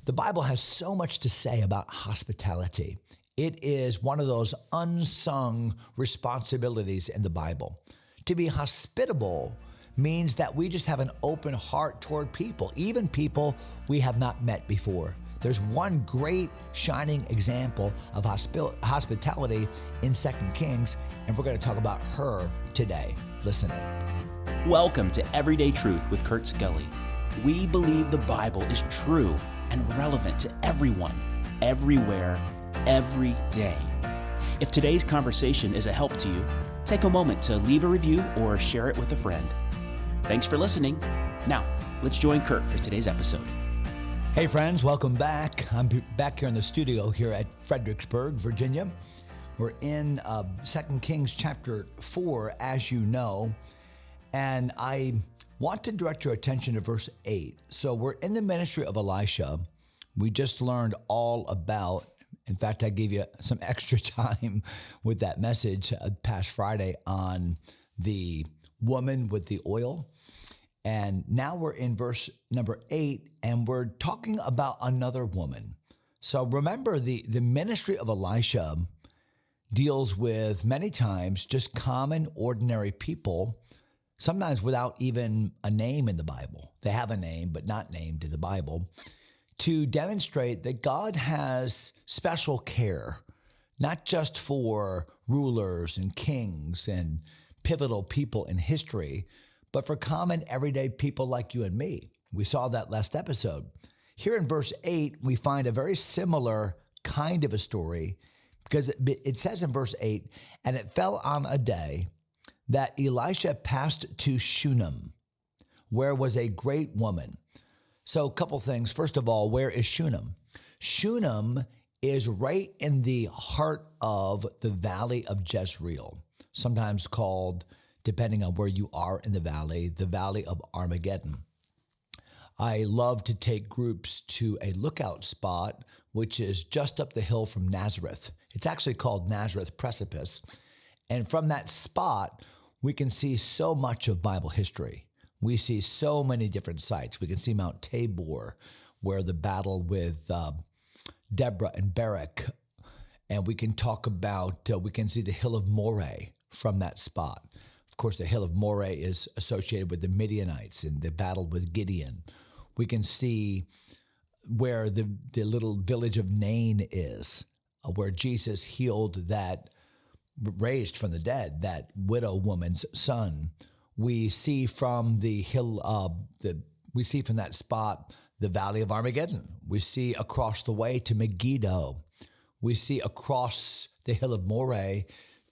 The Bible has so much to say about hospitality. It is one of those unsung responsibilities in the Bible. To be hospitable means that we just have an open heart toward people, even people we have not met before. There's one great shining example of hospitality in 2 Kings, and we're going to talk about her today. Listen in. Welcome to Everyday Truth with Kurt Skelly. We believe the Bible is true and relevant to everyone, everywhere, every day. If today's conversation is a help to you, take a moment to leave a review or share it with a friend. Thanks for listening. Now, let's join Kurt for today's episode. Hey friends, welcome back. I'm back here in the studio here at Fredericksburg, Virginia. We're in 2 Kings chapter 4, as you know, and I want to direct your attention to verse 8. So we're in the ministry of Elisha. We just learned all about, in fact, I gave you some extra time with that message past Friday on the woman with the oil. And now we're in verse number 8, and we're talking about another woman. So remember, the ministry of Elisha deals with many times just common, ordinary people, sometimes without even a name in the Bible. They have a name, but not named in the Bible, to demonstrate that God has special care, not just for rulers and kings and pivotal people in history, but for common, everyday people like you and me. We saw that last episode. Here in verse 8, we find a very similar kind of a story, because it says in verse 8, and it fell on a day that Elisha passed to Shunem, where was a great woman. So a couple things. First of all, where is Shunem? Shunem is right in the heart of the valley of Jezreel, sometimes called, depending on where you are in the valley of Armageddon. I love to take groups to a lookout spot, which is just up the hill from Nazareth. It's actually called Nazareth Precipice. And from that spot, we can see so much of Bible history. We see so many different sites. We can see Mount Tabor, where the battle with Deborah and Barak. And we can talk about, we can see the Hill of Moreh from that spot. Of course, the Hill of Moreh is associated with the Midianites and the battle with Gideon. We can see where the little village of Nain is, where Jesus healed raised from the dead, that widow woman's son. We see from the hill, we see from that spot the Valley of Armageddon. We see across the way to Megiddo. We see across the Hill of Moreh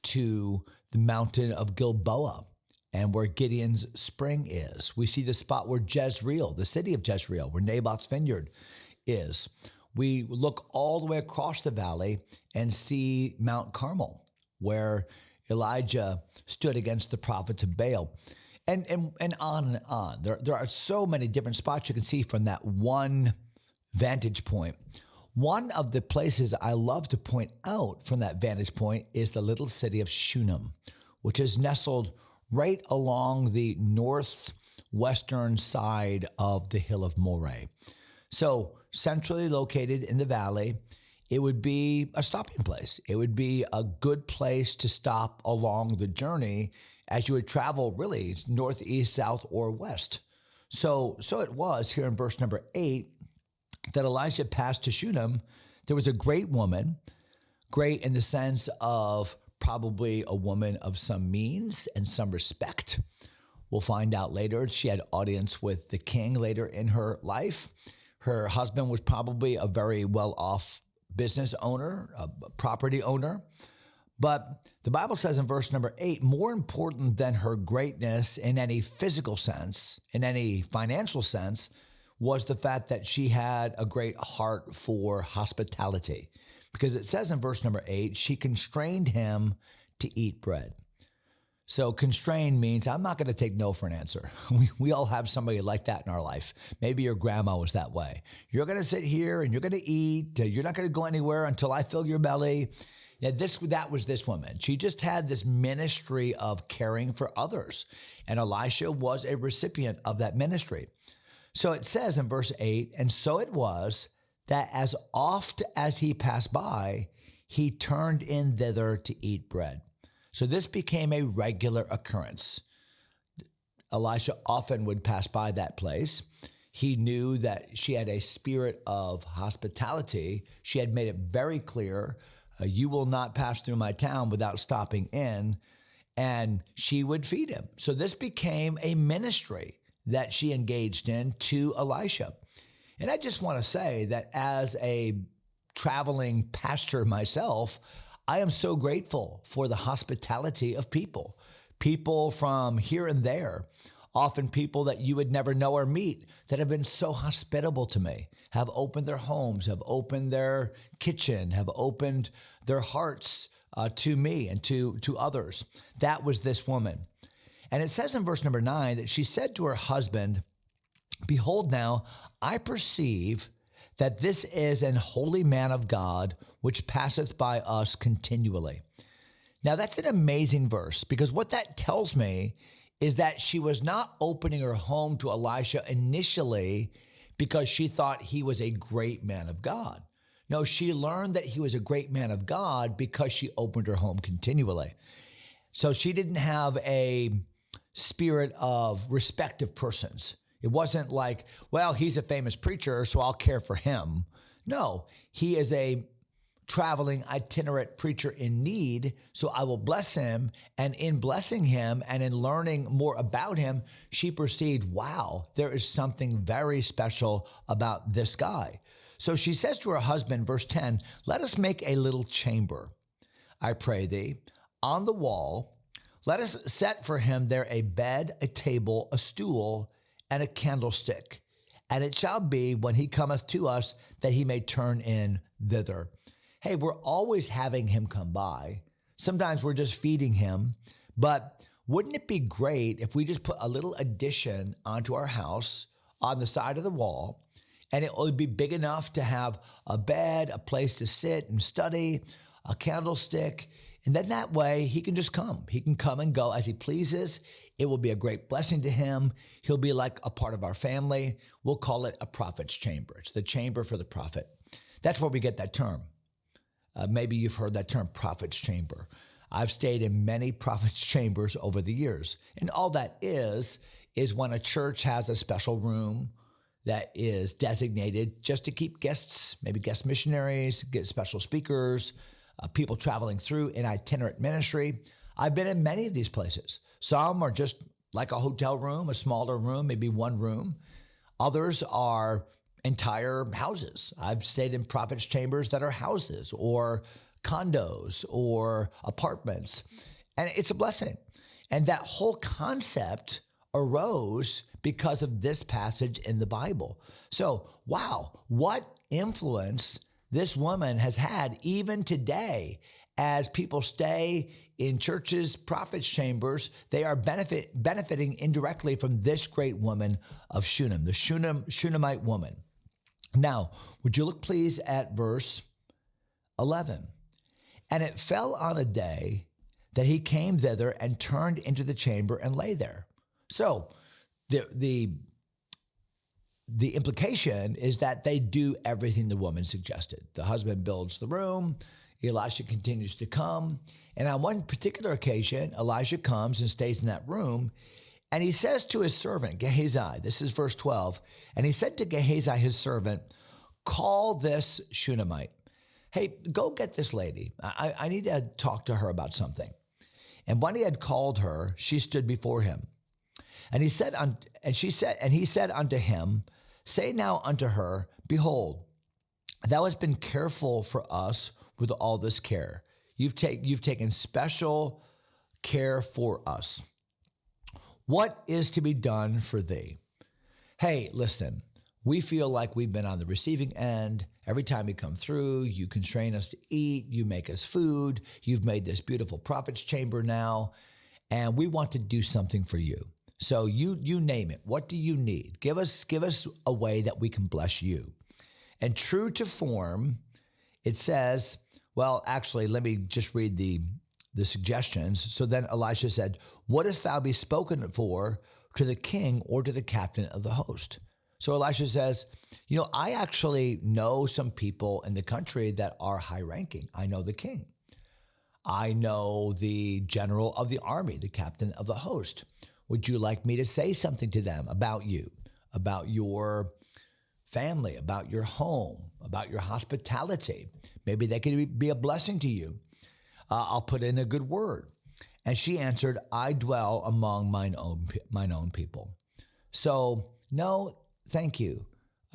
to the mountain of Gilboa, and where Gideon's spring is. We see the spot where Jezreel, the city of Jezreel, where Naboth's vineyard is. We look all the way across the valley and see Mount Carmel, where Elijah stood against the prophets of Baal, and on and on. There are so many different spots you can see from that one vantage point. One of the places I love to point out from that vantage point is the little city of Shunem, which is nestled right along the northwestern side of the Hill of Moreh. So centrally located in the valley, it would be a stopping place. It would be a good place to stop along the journey as you would travel really northeast, south, or west. So it was here in verse number 8 that Elisha passed to Shunem. There was a great woman, great in the sense of probably a woman of some means and some respect. We'll find out later. She had audience with the king later in her life. Her husband was probably a very well-off business owner, a property owner. But the Bible says in verse number 8, more important than her greatness in any physical sense, in any financial sense, was the fact that she had a great heart for hospitality. Because it says in verse number 8, she constrained him to eat bread. So constrain means I'm not going to take no for an answer. We all have somebody like that in our life. Maybe your grandma was that way. You're going to sit here and you're going to eat. You're not going to go anywhere until I fill your belly. Yeah, that was this woman. She just had this ministry of caring for others. And Elisha was a recipient of that ministry. So it says in verse 8, and so it was that as oft as he passed by, he turned in thither to eat bread. So this became a regular occurrence. Elisha often would pass by that place. He knew that she had a spirit of hospitality. She had made it very clear, you will not pass through my town without stopping in, and she would feed him. So this became a ministry that she engaged in to Elisha. And I just want to say that as a traveling pastor myself, I am so grateful for the hospitality of people from here and there, often people that you would never know or meet that have been so hospitable to me, have opened their homes, have opened their kitchen, have opened their hearts to me and to others. That was this woman. And it says in verse number 9 that she said to her husband, "Behold now, I perceive that this is an holy man of God, which passeth by us continually." Now that's an amazing verse, because what that tells me is that she was not opening her home to Elisha initially because she thought he was a great man of God. No, she learned that he was a great man of God because she opened her home continually. So she didn't have a spirit of respect of persons. It wasn't like, well, he's a famous preacher, so I'll care for him. No, he is a traveling itinerant preacher in need, so I will bless him. And in blessing him and in learning more about him, she perceived, wow, there is something very special about this guy. So she says to her husband, verse 10, "Let us make a little chamber, I pray thee, on the wall. Let us set for him there a bed, a table, a stool, and a candlestick. And it shall be when he cometh to us that he may turn in thither." Hey, we're always having him come by. Sometimes we're just feeding him. But wouldn't it be great if we just put a little addition onto our house on the side of the wall, and it would be big enough to have a bed, a place to sit and study, a candlestick, and then that way he can just come. He can come and go as he pleases. It will be a great blessing to him. He'll be like a part of our family. We'll call it a prophet's chamber. It's the chamber for the prophet. That's where we get that term. Maybe you've heard that term, prophet's chamber. I've stayed in many prophet's chambers over the years. And all that is when a church has a special room that is designated just to keep guests, maybe guest missionaries, get special speakers, people traveling through in itinerant ministry. I've been in many of these places. Some are just like a hotel room, a smaller room, maybe one room. Others are entire houses. I've stayed in prophets' chambers that are houses or condos or apartments. And it's a blessing. And that whole concept arose because of this passage in the Bible. So, wow, what influence this woman has had even today as people stay in churches, prophets' chambers. They are benefiting indirectly from this great woman of Shunem, the Shunammite woman. Now, would you look please at verse 11? "And it fell on a day that he came thither and turned into the chamber and lay there." So the implication is that they do everything the woman suggested. The husband builds the room. Elisha continues to come. And on one particular occasion, Elisha comes and stays in that room. And he says to his servant, Gehazi, this is verse 12, and he said to Gehazi, his servant, "Call this Shunammite. Hey, go get this lady. I need to talk to her about something." And when he had called her, she stood before him. And he said unto him, "Say now unto her, Behold, thou hast been careful for us with all this care. You've taken special care for us. What is to be done for thee?" Hey, listen, we feel like we've been on the receiving end. Every time we come through, you constrain us to eat, you make us food, you've made this beautiful prophet's chamber now, and we want to do something for you. So you name it. What do you need? Give us a way that we can bless you. And true to form, it says, well, actually, let me just read the suggestions. So then Elisha said, "Wouldst thou be spoken for to the king or to the captain of the host?" So Elisha says, I actually know some people in the country that are high ranking. I know the king. I know the general of the army, the captain of the host. Would you like me to say something to them about you, about your family, about your home, about your hospitality? Maybe they could be a blessing to you. I'll put in a good word. And she answered, I dwell among mine own people. So no, thank you.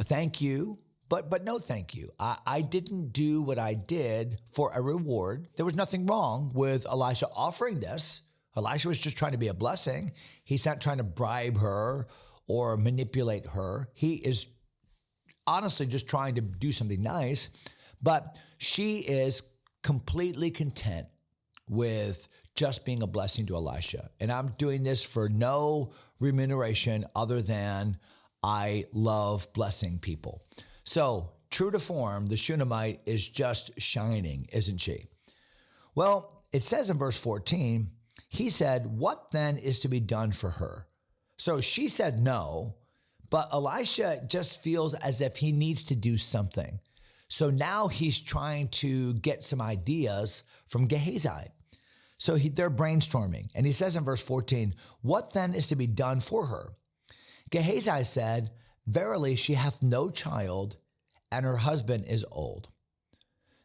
Thank you, but no thank you. I didn't do what I did for a reward. There was nothing wrong with Elisha offering this. Elisha was just trying to be a blessing. He's not trying to bribe her or manipulate her. He is honestly just trying to do something nice, but she is completely content with just being a blessing to Elisha. And I'm doing this for no remuneration other than I love blessing people. So true to form, the Shunammite is just shining, isn't she? Well, it says in verse 14, he said, what then is to be done for her? So she said no, but Elisha just feels as if he needs to do something. So now he's trying to get some ideas from Gehazi. So they're brainstorming. And he says in verse 14, what then is to be done for her? Gehazi said, verily she hath no child, and her husband is old.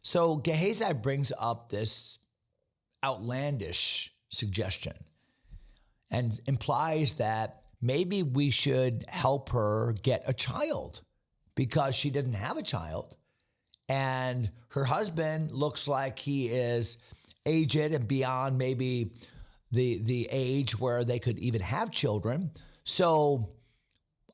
So Gehazi brings up this outlandish suggestion and implies that maybe we should help her get a child because she didn't have a child. And her husband looks like he is aged and beyond maybe the age where they could even have children. So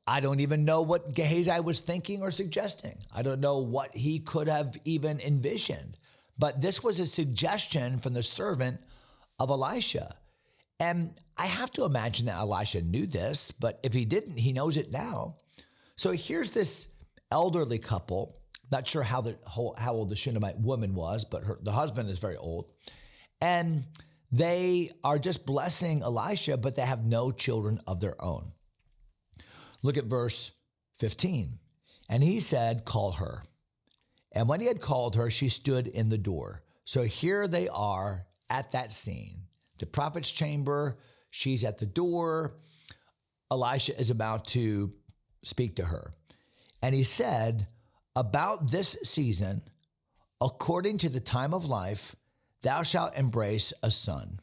I don't even know what Gehazi was thinking or suggesting. I don't know what he could have even envisioned. But this was a suggestion from the servant of Elisha. And I have to imagine that Elisha knew this, but if he didn't, he knows it now. So here's this elderly couple. Not sure how old the Shunammite woman was, but the husband is very old. And they are just blessing Elisha, but they have no children of their own. Look at verse 15. And he said, call her. And when he had called her, she stood in the door. So here they are at that scene. The prophet's chamber, she's at the door. Elisha is about to speak to her. And he said, about this season, according to the time of life, thou shalt embrace a son.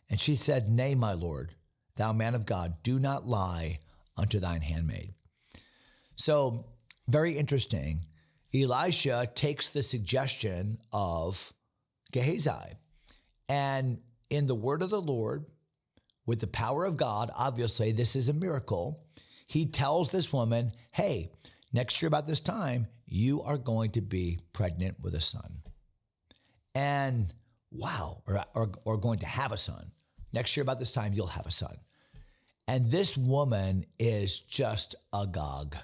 And she said, nay, my Lord, thou man of God, do not lie unto thine handmaid. So very interesting. Elisha takes the suggestion of Gehazi, and in the word of the Lord, with the power of God, obviously this is a miracle, he tells this woman, hey, next year about this time, you are going to be pregnant with a son. And wow, or going to have a son. Next year about this time, you'll have a son. And this woman is just agog.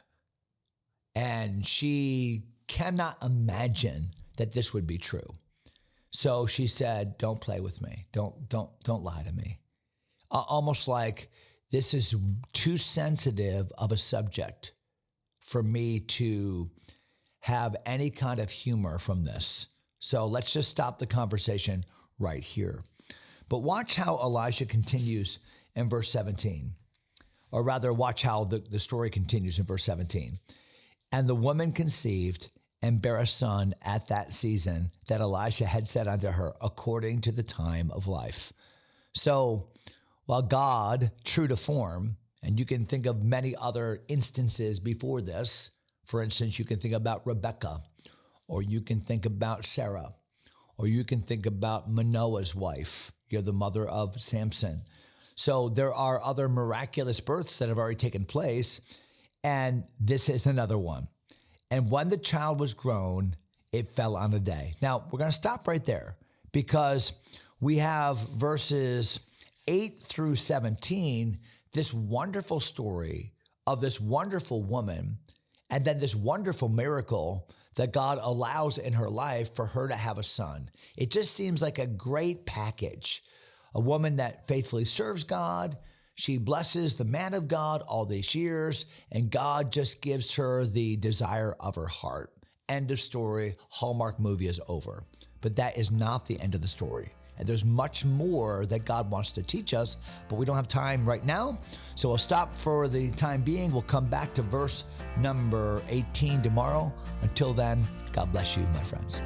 And she cannot imagine that this would be true. So she said, don't play with me. Don't lie to me. Almost like this is too sensitive of a subject for me to have any kind of humor from this. So let's just stop the conversation right here. But watch how Elisha continues in verse 17. Or rather, watch how the story continues in verse 17. And the woman conceived and bare a son at that season that Elisha had said unto her, according to the time of life. So while God, true to form, and you can think of many other instances before this. For instance, you can think about Rebekah, or you can think about Sarah, or you can think about Manoah's wife. You're the mother of Samson. So there are other miraculous births that have already taken place, and this is another one. And when the child was grown, it fell on a day. Now, we're going to stop right there because we have verses 8 through 17, this wonderful story of this wonderful woman, and then this wonderful miracle that God allows in her life for her to have a son. It just seems like a great package. A woman that faithfully serves God. She blesses the man of God all these years, and God just gives her the desire of her heart. End of story. Hallmark movie is over. But that is not the end of the story. And there's much more that God wants to teach us, but we don't have time right now. So we'll stop for the time being. We'll come back to verse number 18 tomorrow. Until then, God bless you, my friends.